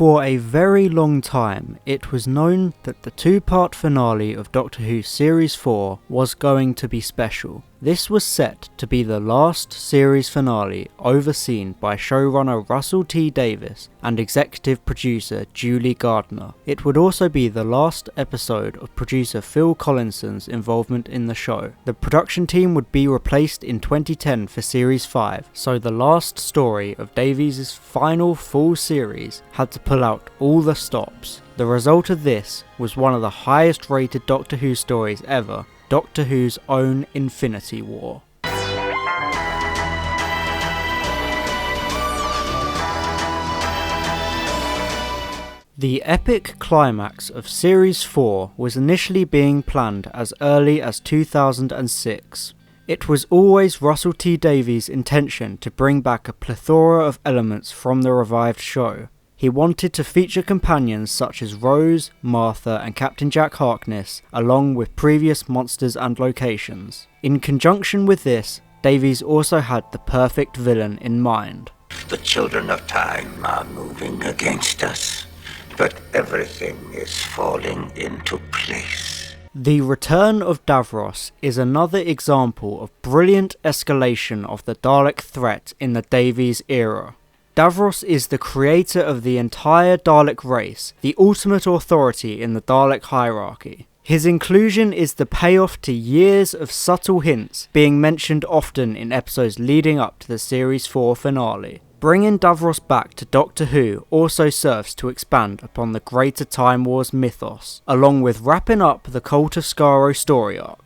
For a very long time, it was known that the two-part finale of Doctor Who Series 4 was going to be special. This was set to be the last series finale overseen by showrunner Russell T Davies and executive producer Julie Gardner. It would also be the last episode of producer Phil Collinson's involvement in the show. The production team would be replaced in 2010 for Series 5, so the last story of Davies' final full series had to pull out all the stops. The result of this was one of the highest rated Doctor Who stories ever, Doctor Who's own Infinity War. The epic climax of Series 4 was initially being planned as early as 2006. It was always Russell T Davies' intention to bring back a plethora of elements from the revived show. He wanted to feature companions such as Rose, Martha and Captain Jack Harkness, along with previous monsters and locations. In conjunction with this, Davies also had the perfect villain in mind. The children of time are moving against us, but everything is falling into place. The Return of Davros is another example of brilliant escalation of the Dalek threat in the Davies era. Davros is the creator of the entire Dalek race, the ultimate authority in the Dalek hierarchy. His inclusion is the payoff to years of subtle hints being mentioned often in episodes leading up to the Series 4 finale. Bringing Davros back to Doctor Who also serves to expand upon the greater Time Wars mythos, along with wrapping up the Cult of Skaro story arc.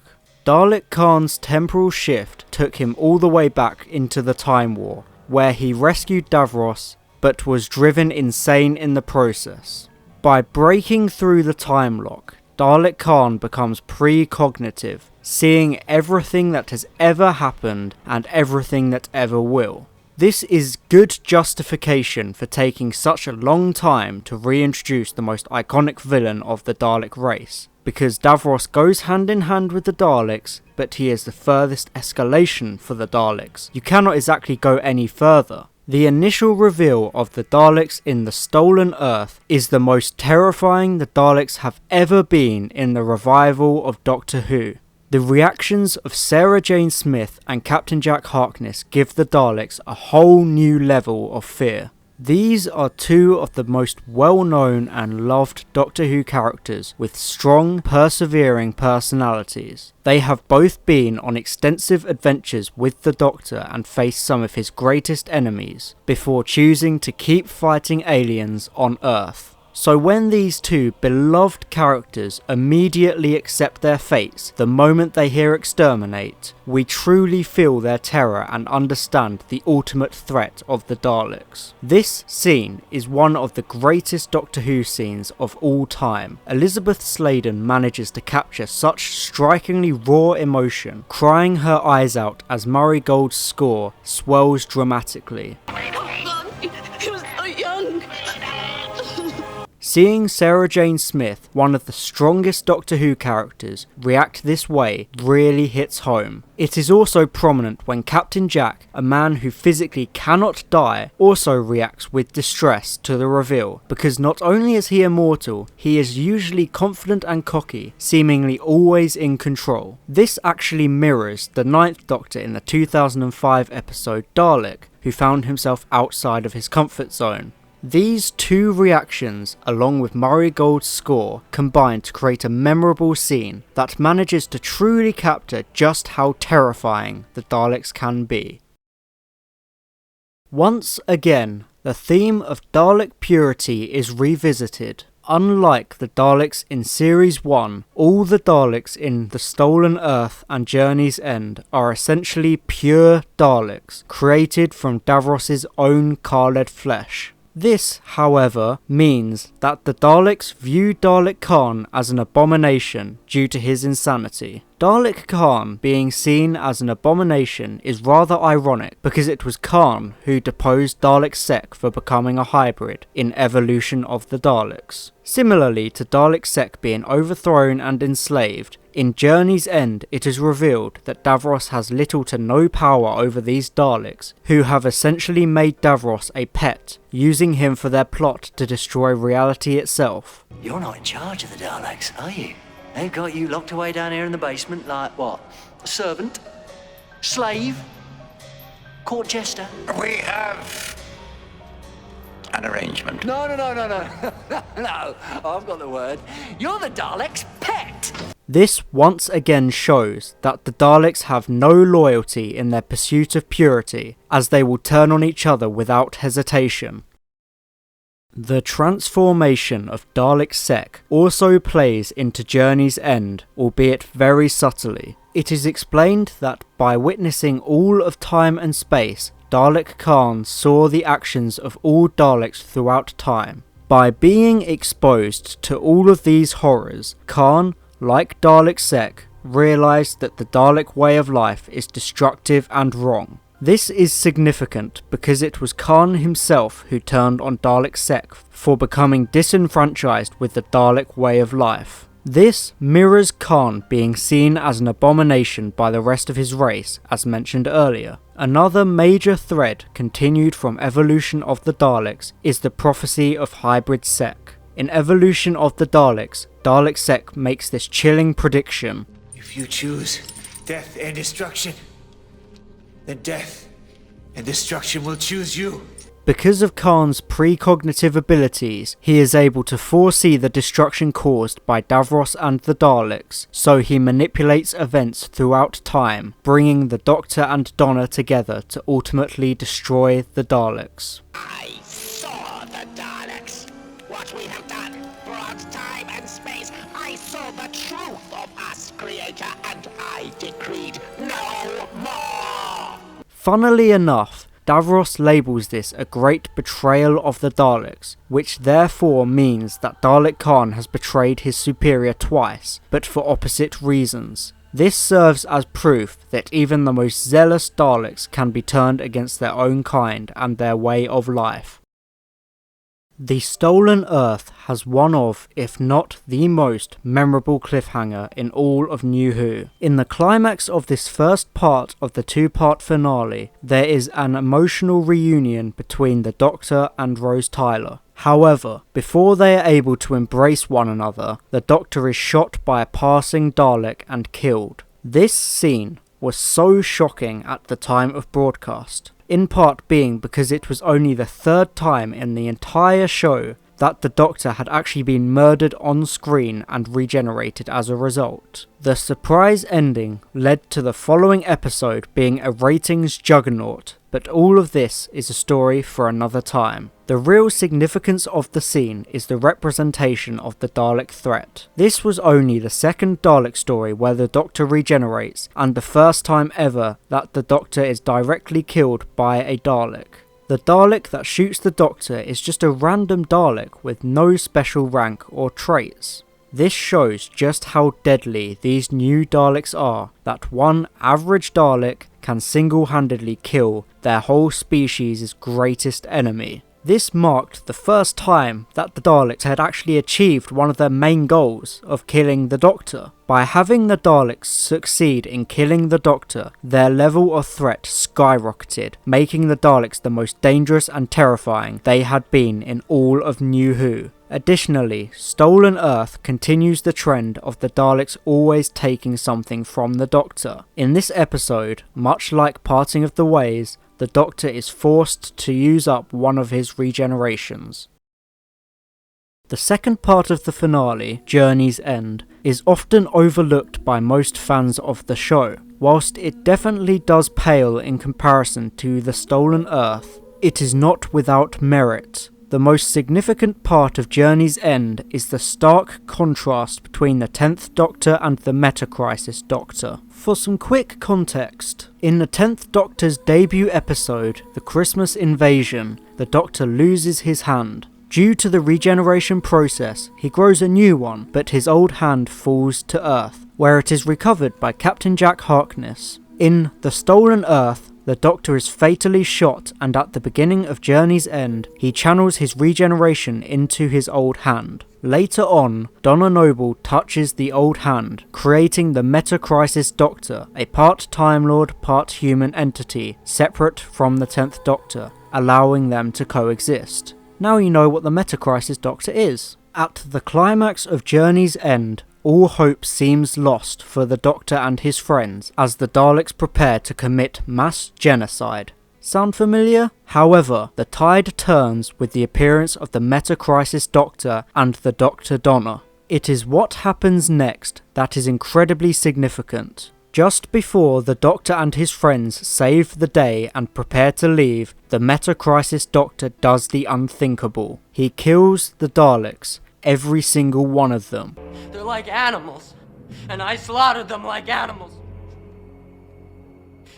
Dalek Khan's temporal shift took him all the way back into the Time War, where he rescued Davros, but was driven insane in the process. By breaking through the time lock, Dalek Khan becomes precognitive, seeing everything that has ever happened and everything that ever will. This is good justification for taking such a long time to reintroduce the most iconic villain of the Dalek race, because Davros goes hand in hand with the Daleks, but he is the furthest escalation for the Daleks. You cannot exactly go any further. The initial reveal of the Daleks in the Stolen Earth is the most terrifying the Daleks have ever been in the revival of Doctor Who. The reactions of Sarah Jane Smith and Captain Jack Harkness give the Daleks a whole new level of fear. These are two of the most well-known and loved Doctor Who characters with strong, persevering personalities. They have both been on extensive adventures with the Doctor and faced some of his greatest enemies, before choosing to keep fighting aliens on Earth. So when these two beloved characters immediately accept their fates the moment they hear exterminate, we truly feel their terror and understand the ultimate threat of the Daleks. This scene is one of the greatest Doctor Who scenes of all time. Elizabeth Sladen manages to capture such strikingly raw emotion, crying her eyes out as Murray Gold's score swells dramatically. He was so young. Seeing Sarah Jane Smith, one of the strongest Doctor Who characters, react this way really hits home. It is also prominent when Captain Jack, a man who physically cannot die, also reacts with distress to the reveal, because not only is he immortal, he is usually confident and cocky, seemingly always in control. This actually mirrors the 9th Doctor in the 2005 episode Dalek, who found himself outside of his comfort zone. These two reactions, along with Murray Gold's score, combine to create a memorable scene that manages to truly capture just how terrifying the Daleks can be. Once again, the theme of Dalek purity is revisited. Unlike the Daleks in Series 1, all the Daleks in The Stolen Earth and Journey's End are essentially pure Daleks, created from Davros' own Khaled flesh. This, however, means that the Daleks view Dalek Khan as an abomination due to his insanity. Dalek Khan being seen as an abomination is rather ironic because it was Khan who deposed Dalek Sec for becoming a hybrid in Evolution of the Daleks. Similarly to Dalek Sec being overthrown and enslaved, in Journey's End it is revealed that Davros has little to no power over these Daleks, who have essentially made Davros a pet, using him for their plot to destroy reality itself. You're not in charge of the Daleks, are you? They've got you locked away down here in the basement like what? A servant? Slave? Court jester? We have an arrangement. No. No, I've got the word. You're the Daleks' pet! This once again shows that the Daleks have no loyalty in their pursuit of purity, as they will turn on each other without hesitation. The transformation of Dalek Sec also plays into Journey's End, albeit very subtly. It is explained that by witnessing all of time and space, Dalek Khan saw the actions of all Daleks throughout time. By being exposed to all of these horrors, Khan, like Dalek Sec, realised that the Dalek way of life is destructive and wrong. This is significant because it was Khan himself who turned on Dalek Sec for becoming disenfranchised with the Dalek way of life. This mirrors Khan being seen as an abomination by the rest of his race, as mentioned earlier. Another major thread continued from Evolution of the Daleks is the prophecy of Hybrid Sec. In Evolution of the Daleks, Dalek Sec makes this chilling prediction. If you choose death and destruction, then death and destruction will choose you. Because of Khan's precognitive abilities, he is able to foresee the destruction caused by Davros and the Daleks, so he manipulates events throughout time, bringing the Doctor and Donna together to ultimately destroy the Daleks. I saw the Daleks. What we have done brought time and space. I saw the truth of us, Creator, and I decreed no more. Funnily enough, Davros labels this a great betrayal of the Daleks, which therefore means that Dalek Khan has betrayed his superior twice, but for opposite reasons. This serves as proof that even the most zealous Daleks can be turned against their own kind and their way of life. The Stolen Earth has one of, if not the most, memorable cliffhanger in all of New Who. In the climax of this first part of the two-part finale, there is an emotional reunion between the Doctor and Rose Tyler. However, before they are able to embrace one another, the Doctor is shot by a passing Dalek and killed. This scene was so shocking at the time of broadcast, in part being because it was only the third time in the entire show that the Doctor had actually been murdered on screen and regenerated as a result. The surprise ending led to the following episode being a ratings juggernaut, but all of this is a story for another time. The real significance of the scene is the representation of the Dalek Threat. This was only the second Dalek story where the Doctor regenerates, and the first time ever that the Doctor is directly killed by a Dalek. The Dalek that shoots the Doctor is just a random Dalek with no special rank or traits. This shows just how deadly these new Daleks are, that one average Dalek can single-handedly kill their whole species' greatest enemy. This marked the first time that the Daleks had actually achieved one of their main goals of killing the Doctor. By having the Daleks succeed in killing the Doctor, their level of threat skyrocketed, making the Daleks the most dangerous and terrifying they had been in all of New Who. Additionally, Stolen Earth continues the trend of the Daleks always taking something from the Doctor. In this episode, much like Parting of the Ways, the Doctor is forced to use up one of his regenerations. The second part of the finale, Journey's End, is often overlooked by most fans of the show. Whilst it definitely does pale in comparison to The Stolen Earth, it is not without merit. The most significant part of Journey's End is the stark contrast between the 10th Doctor and the Meta-Crisis Doctor. For some quick context, in the 10th Doctor's debut episode, The Christmas Invasion, the Doctor loses his hand. Due to the regeneration process, he grows a new one, but his old hand falls to Earth, where it is recovered by Captain Jack Harkness. In The Stolen Earth, the Doctor is fatally shot, and at the beginning of Journey's End, he channels his regeneration into his old hand. Later on, Donna Noble touches the old hand, creating the Meta-Crisis Doctor, a part Time Lord, part human entity, separate from the 10th Doctor, allowing them to coexist. Now you know what the Meta-Crisis Doctor is. At the climax of Journey's End, all hope seems lost for the Doctor and his friends as the Daleks prepare to commit mass genocide. Sound familiar? However, the tide turns with the appearance of the Meta-Crisis Doctor and the Dr. Donna. It is what happens next that is incredibly significant. Just before the Doctor and his friends save the day and prepare to leave, the Meta-Crisis Doctor does the unthinkable. He kills the Daleks, every single one of them. They're like animals, and I slaughtered them like animals.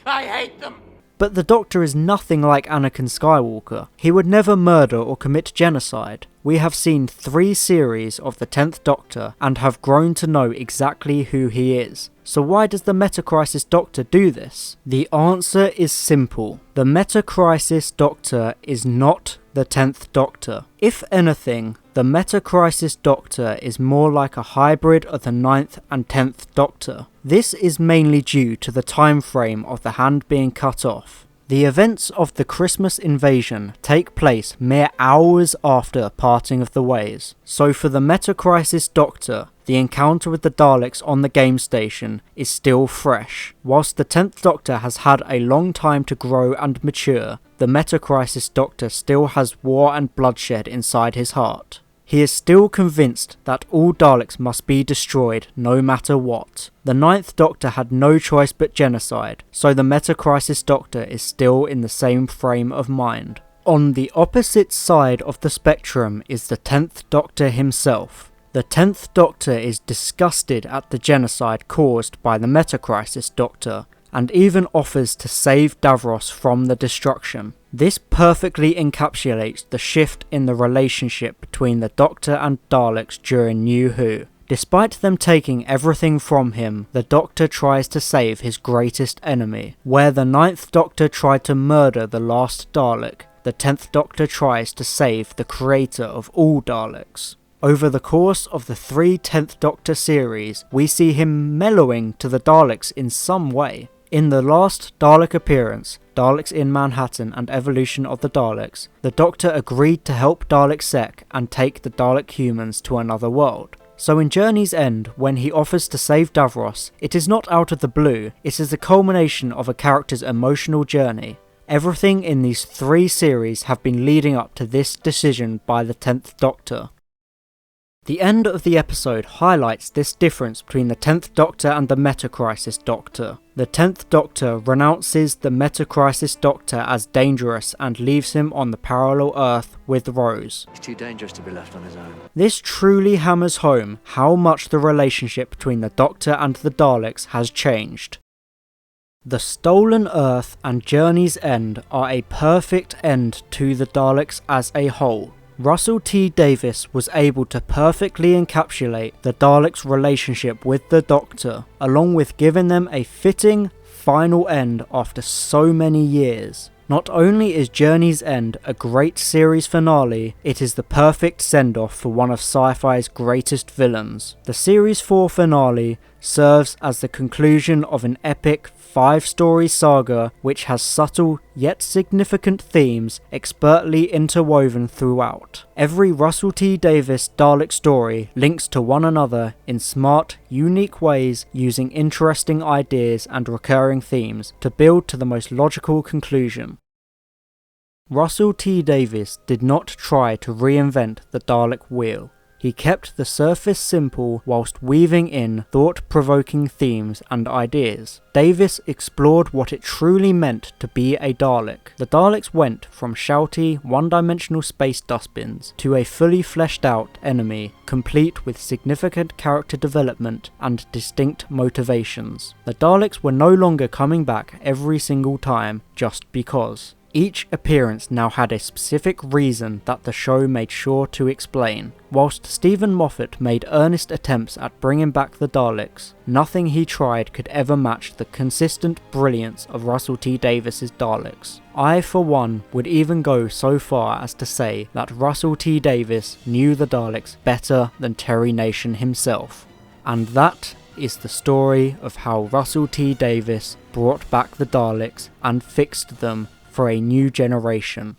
I hate them. But the Doctor is nothing like Anakin Skywalker. He would never murder or commit genocide. We have seen 3 series of the 10th Doctor and have grown to know exactly who he is. So why does the Meta-Crisis Doctor do this? The answer is simple. The Meta-Crisis Doctor is not the 10th Doctor. If anything, the Meta-Crisis Doctor is more like a hybrid of the 9th and 10th Doctor. This is mainly due to the time frame of the hand being cut off. The events of the Christmas invasion take place mere hours after parting of the ways. So for the Meta-Crisis Doctor, the encounter with the Daleks on the game station is still fresh. Whilst the 10th Doctor has had a long time to grow and mature, the Meta-Crisis Doctor still has war and bloodshed inside his heart. He is still convinced that all Daleks must be destroyed no matter what. The 9th Doctor had no choice but genocide, so the Meta-Crisis Doctor is still in the same frame of mind. On the opposite side of the spectrum is the 10th Doctor himself. The 10th Doctor is disgusted at the genocide caused by the Meta-Crisis Doctor, and even offers to save Davros from the destruction. This perfectly encapsulates the shift in the relationship between the Doctor and Daleks during New Who. Despite them taking everything from him, the Doctor tries to save his greatest enemy. Where the 9th Doctor tried to murder the last Dalek, the 10th Doctor tries to save the creator of all Daleks. Over the course of the 3 10th Doctor series, we see him mellowing to the Daleks in some way. In the last Dalek appearance, Daleks in Manhattan and Evolution of the Daleks, the Doctor agreed to help Dalek Sec and take the Dalek humans to another world. So in Journey's End, when he offers to save Davros, it is not out of the blue, it is the culmination of a character's emotional journey. Everything in these 3 series have been leading up to this decision by the 10th Doctor. The end of the episode highlights this difference between the 10th Doctor and the Meta-Crisis Doctor. The 10th Doctor renounces the Meta-Crisis Doctor as dangerous and leaves him on the parallel Earth with Rose. He's too dangerous to be left on his own. This truly hammers home how much the relationship between the Doctor and the Daleks has changed. The Stolen Earth and Journey's End are a perfect end to the Daleks as a whole. Russell T Davies was able to perfectly encapsulate the Daleks' relationship with the Doctor, along with giving them a fitting final end after so many years. Not only is Journey's End a great series finale, it is the perfect send-off for one of sci-fi's greatest villains. The series 4 finale serves as the conclusion of an epic 5-story saga which has subtle yet significant themes expertly interwoven throughout. Every Russell T Davies Dalek story links to one another in smart, unique ways, using interesting ideas and recurring themes to build to the most logical conclusion. Russell T Davies did not try to reinvent the Dalek wheel. He kept the surface simple whilst weaving in thought-provoking themes and ideas. Davies explored what it truly meant to be a Dalek. The Daleks went from shouty, one-dimensional space dustbins to a fully fleshed out enemy, complete with significant character development and distinct motivations. The Daleks were no longer coming back every single time just because. Each appearance now had a specific reason that the show made sure to explain. Whilst Stephen Moffat made earnest attempts at bringing back the Daleks, nothing he tried could ever match the consistent brilliance of Russell T Davies' Daleks. I, for one, would even go so far as to say that Russell T Davies knew the Daleks better than Terry Nation himself. And that is the story of how Russell T Davies brought back the Daleks and fixed them for a new generation.